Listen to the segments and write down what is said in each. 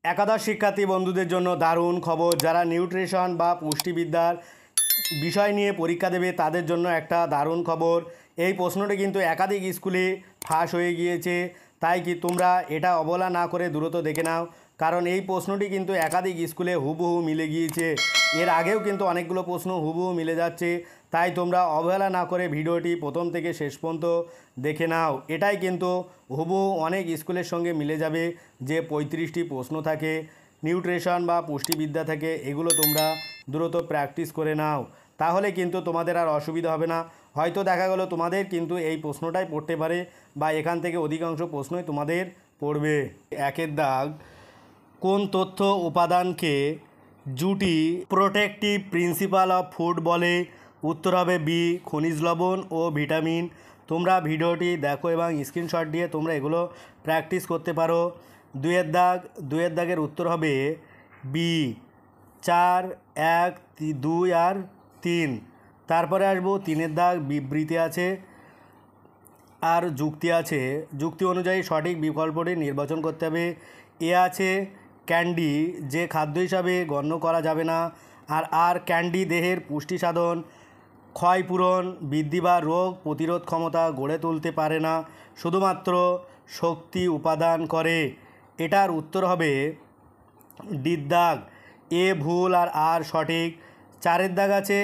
একাদশ শিক্ষার্থী বন্ধুদের জন্য দারুণ খবর। যারা নিউট্রিশন বা পুষ্টিবিদ্যার বিষয় নিয়ে পরীক্ষা দেবে তাদের জন্য একটা দারুণ খবর। এই প্রশ্নটি কিন্তু একাধিক স্কুলে ফাঁস হয়ে গিয়েছে, তাই কি তোমরা এটা অবহেলা না করে দ্রুত দেখে নাও, কারণ এই প্রশ্নটি কিন্তু একাধিক স্কুলে হুবহু মিলে গিয়েছে। এর আগেও কিন্তু অনেকগুলো প্রশ্ন হুবহু মিলে যাচ্ছে, তাই তোমরা অবহেলা না করে ভিডিওটি প্রথম থেকে শেষ পর্যন্ত দেখে নাও। এটাই কিন্তু হুবহু অনেক স্কুলের সঙ্গে মিলে যাবে যে 35টি প্রশ্ন থাকে নিউট্রিশন বা পুষ্টিবিদ্যা থেকে। এগুলো তোমরা দ্রুত প্র্যাকটিস করে নাও, তাহলে কিন্তু তোমাদের আর অসুবিধা হবে না। হয়তো দেখা গেল তোমাদের কিন্তু এই প্রশ্নটাই পড়তে পারে বা এখান থেকে অধিকাংশ প্রশ্নই তোমাদের পড়বে। একের দাগ, কোন তথ্য উপাদানকে জুটি প্রোটেক্টিভ প্রিন্সিপাল অফ ফুড বলে? উত্তর হবে বি, খনিজ লবণ ও ভিটামিন। তোমরা ভিডিওটি দেখো এবং স্ক্রিনশট দিয়ে তোমরা এগুলো প্র্যাকটিস করতে পারো। দুয়ের দাগের উত্তর হবে বি, 4, 1, 2 আর 3। তারপরে আসবো 3-এর দাগ, বিবৃতি আছে আর যুক্তি আছে। যুক্তি অনুযায়ী সঠিক বিকল্পটি নির্বাচন করতে হবে। এ আছে ক্যান্ডি, যে খাদ্য হিসাবে গণ্য করা যাবে না। আর ক্যান্ডি দেহের পুষ্টি সাধন, ক্ষয়পূরণ, বৃদ্ধি বা রোগ প্রতিরোধ ক্ষমতা গড়ে তুলতে পারে না, শুধুমাত্র শক্তি উপাদান করে। এটার উত্তর হবে ডির দাগ, এ ভুল আর সঠিক। 4-এর দাগ আছে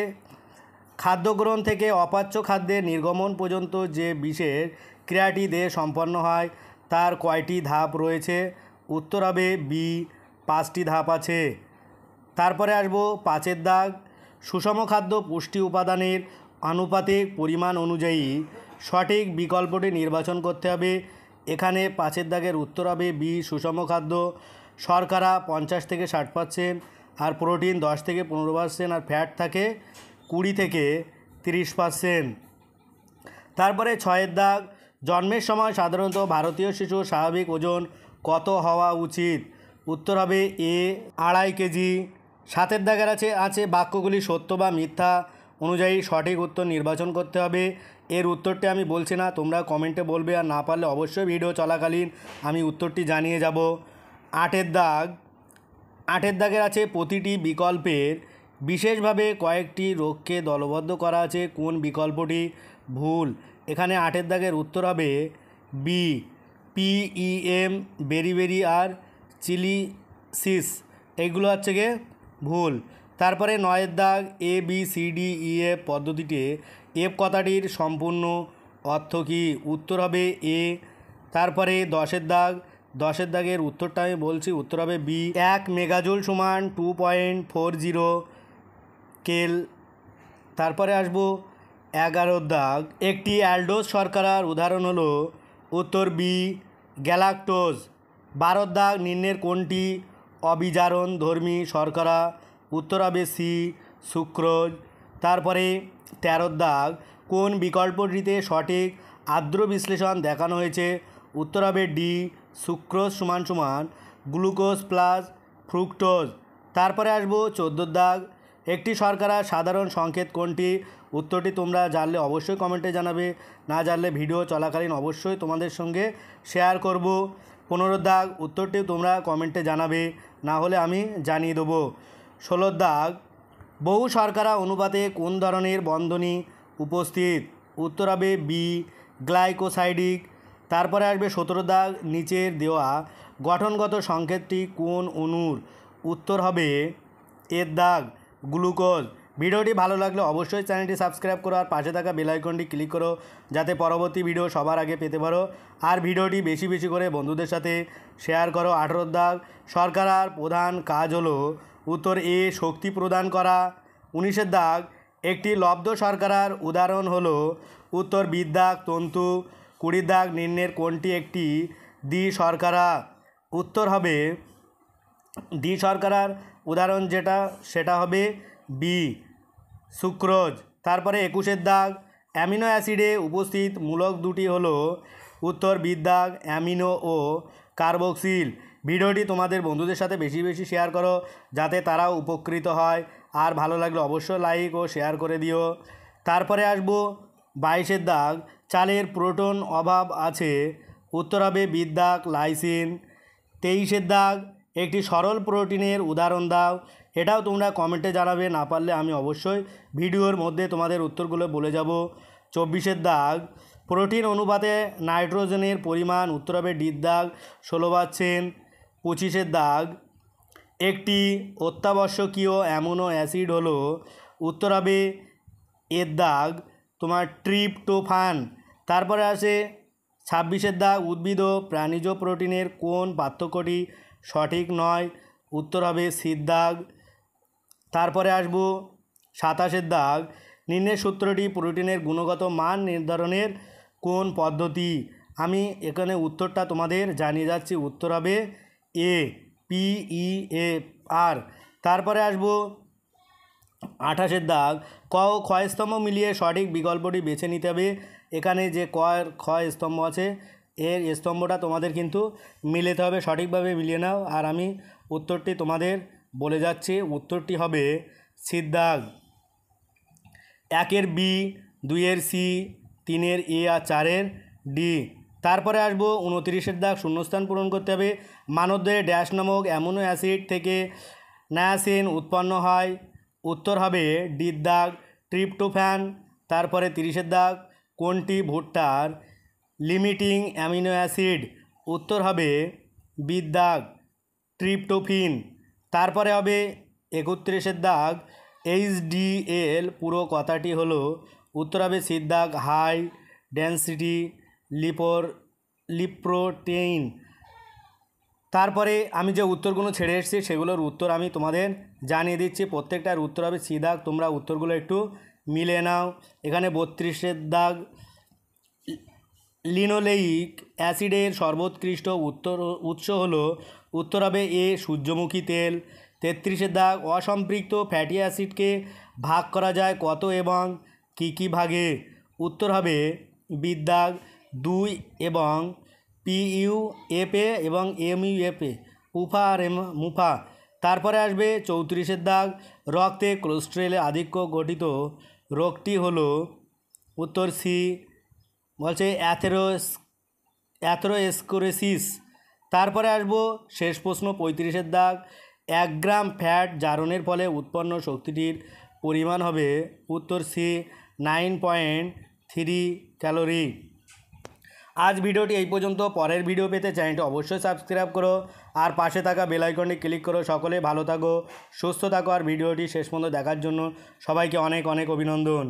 খাদ্যগ্রহণ থেকে অপাচ্য খাদ্যের নির্গমন পর্যন্ত যে বিশেষ ক্রিয়াটি দেহে সম্পন্ন হয় তার কয়টি ধাপ রয়েছে? উত্তর হবে বি, 5টি ধাপ আছে। তারপরে আসবো 5-এর দাগ, সুষম খাদ্য পুষ্টি উপাদানের আনুপাতিক পরিমাণ অনুযায়ী সঠিক বিকল্পটি নির্বাচন করতে হবে। এখানে 5-এর দাগের উত্তর হবে বি, সুষম খাদ্য। শর্করা 50 থেকে 60%, আর প্রোটিন 10 থেকে 15%, আর ফ্যাট থাকে 20 থেকে 30%। তারপরে 6-এর দাগ, জন্মের সময় সাধারণত ভারতীয় শিশুর স্বাভাবিক ওজন কত হওয়া উচিত? উত্তর হবে এ, 2.5 কেজি। 7-এর দাগের আছে বাক্যগুলি সত্য বা মিথ্যা অনুযায়ী সঠিক উত্তর নির্বাচন করতে হবে। এর উত্তরটি আমি বলছি না, তোমরা কমেন্টে বলবে, আর না পারলে অবশ্যই ভিডিও চলাকালীন আমি উত্তরটি জানিয়ে যাব। 8-এর দাগের আছে প্রতিটি বিকল্পের বিশেষভাবে কয়েকটি রোগকে দলবদ্ধ করা আছে, কোন বিকল্পটি ভুল? এখানে 8-এর দাগের উত্তর হবে বি, PEM, বেরি আর চিলিসিস, এইগুলো হচ্ছে গিয়ে ভুল। তারপরে 9-এর দাগ, ABCDEF পদ্ধতিতে এফ কথাটির সম্পূর্ণ অর্থ কী? উত্তর হবে এ। তারপরে 10-এর দাগের উত্তরটা আমি বলছি, উত্তর হবে বি, 1 মেগাজুল সমান 2.40 কেল। তারপরে আসবো 11-এর দাগ, একটি অ্যালডোজ শর্করার উদাহরণ হলো? উত্তর বি, গ্যালাক্টোজ। 12-এর দাগ, নিম্নের কোনটি অবিজারণধর্মী শর্করা? উত্তর হবে সি, সুক্রোজ। তারপরে 13-এর দাগ, কোন বিকল্পটিতে সঠিক আর্দ্র বিশ্লেষণ দেখানো হয়েছে? উত্তর হবে ডি, সুক্রোজ সমান সমান গ্লুকোজ প্লাস ফ্রুক্টোজ। তারপরে আসবো 14-এর দাগ, একটি শর্করার সাধারণ সংকেত কোনটি? উত্তরটি তোমরা জানলে অবশ্যই কমেন্টে জানাবে, না জানলে ভিডিও চলাকালীন অবশ্যই তোমাদের সঙ্গে শেয়ার করব। 15-এর দাগ, উত্তরটি তোমরা কমেন্টে জানাবে, না হলে আমি জানিয়ে দেবো। 16-এর দাগ, বহু শর্করা অনুপাতে কোন ধরনের বন্ধনী উপস্থিত? উত্তর হবে বি, গ্লাইকোসাইডিক। তারপরে আসবে 17-এর দাগ, নিচের দেওয়া গঠনগত সংকেতটি কোন অণুর? উত্তর হবে এর দাগ, গ্লুকোজ। ভিডিওটি ভালো লাগলে অবশ্যই চ্যানেলটি সাবস্ক্রাইব করো আর পাশে থাকা বেল আইকনটি ক্লিক করো, যাতে পরবর্তী ভিডিও সবার আগে পেতে পারো। আর ভিডিওটি বেশি বেশি করে বন্ধুদের সাথে শেয়ার করো। 18-এর দাগ, শর্করার প্রধান কাজ হলো? উত্তর এ, শক্তি প্রদান করা। 19-এর দাগ, একটি লব্ধ শর্করার উদাহরণ হলো? উত্তর বি দাগ, তন্তু। 20-এর দাগ, নিম্নের কোনটি একটি দ্বি শর্করা? উত্তর হবে ডি শর্করার উদাহরণ সেটা হবে বি, সুক্রোজ। তারপরে 21-এর দাগ, অ্যামিনো অ্যাসিডে উপস্থিত মূলক দুটি হলো? উত্তর বি দাগ, অ্যামিনো ও কার্বক্সিল। ভিডিওটি তোমাদের বন্ধুদের সাথে বেশি বেশি শেয়ার করো, যাতে তারাও উপকৃত হয়। আর ভালো লাগলে অবশ্যই লাইক ও শেয়ার করে দিও। তারপরে আসবো 22-এর দাগ, চালের প্রোটন অভাব আছে? উত্তর হবে বি দাগ, লাইসিন। 23-এর দাগ, একটি সরল প্রোটিনের উদাহরণ দাও। এটাও তোমরা কমেন্টে জানাবে, না পারলে আমি অবশ্যই ভিডিওর মধ্যে তোমাদের উত্তরগুলো বলে যাব। 24 দাগ, প্রোটিন অনুপাতে নাইট্রোজেনের পরিমাণ, উত্তর হবে ডির দাগ 16%। 25 দাগ, একটি অত্যাবশ্যকীয় অ্যামিনো অ্যাসিড হলো, উত্তর হবে এর দাগ তোমার ট্রিপটোফান। তারপরে আসে 26 দাগ, উদ্ভিদ ও প্রাণীজ প্রোটিনের কোন পার্থক্যটি সঠিক নয়, উত্তর হবে সির দাগ। তারপরে আসবো 27 দাগ, নিম্নের সূত্রটি প্রোটিনের গুণগত মান নির্ধারণের কোন পদ্ধতি। আমি এখানে উত্তরটা তোমাদের জানিয়ে যাচ্ছি, উত্তর হবে এ, PEAR। তারপরে আসবো 28 দাগ, ক ও খ স্তম্ভ মিলিয়ে সঠিক বিকল্পটি বেছে নিতে হবে। এখানে যে খ স্তম্ভ আছে এর স্তম্ভটা তোমাদের কিন্তু মিলাতে হবে, সঠিকভাবে মিলিয়ে নাও। আর আমি উত্তরটি তোমাদের বলে যাচ্ছি, উত্তরটি হবে সির দাগ। 1-এর বি, 2-এর সি, 3-এর এ আর 4-এর ডি। তারপরে আসবো 29 দাগ, শূন্যস্থান পূরণ করতে হবে। মানবদেহে ড্যাশ নামক অ্যামিনো অ্যাসিড থেকে নায়াসিন উৎপন্ন হয়, উত্তর হবে ডির দাগ ট্রিপটোফ্যান। তারপরে 30 দাগ, কোনটি ভুট্টার লিমিটিং অ্যামিনো অ্যাসিড, উত্তর হবে বির দাগ ট্রিপটোফিন। তারপরে হবে 31 দাগ, HDL পুরো কথাটি হলো, উত্তর হবে সির দাগ হাই ডেন্সিটি লিপ্রোটেইন। তারপরে আমি যে উত্তরগুলো ছেড়ে এসেছি সেগুলোর উত্তর আমি তোমাদের জানিয়ে দিচ্ছি, প্রত্যেকটার উত্তর হবে সি দাগ। তোমরা উত্তরগুলো একটু মিলে নাও। এখানে 32 দাগ, লিনোলেইক অ্যাসিডের সর্বোৎকৃষ্ট উৎস হলো, উত্তর হবে এ সূর্যমুখী তেল। 33 দাগ, অসম্পৃক্ত ফ্যাটি অ্যাসিডকে ভাগ করা যায় কত এবং কী ভাগে, উত্তর হবে বির দাগ 2 এবং PUFA এবং MUFA, উফা আর মুফা। তারপরে আসবে 34 দাগ, রক্তে কোলেস্টেরলের আধিক্য গঠিত রোগটি হলো, উত্তর সি, বলছে অ্যাথেরোস্ক্লেরোসিস। তারপরে আসবো শেষ প্রশ্ন 35 দাগ, 1 গ্রাম ফ্যাট জারণের ফলে উৎপন্ন শক্তিটির পরিমাণ হবে, উত্তর সি 9.3 ক্যালোরি। আজ ভিডিওটি এই পর্যন্ত। পরের ভিডিও পেতে চ্যানেলটি অবশ্যই সাবস্ক্রাইব করো আর পাশে থাকা বেল আইকনটি ক্লিক করো। সকলে ভালো থাকো, সুস্থ থাকো, আর ভিডিওটি শেষ পর্যন্ত দেখার জন্য সবাইকে অনেক অনেক অভিনন্দন।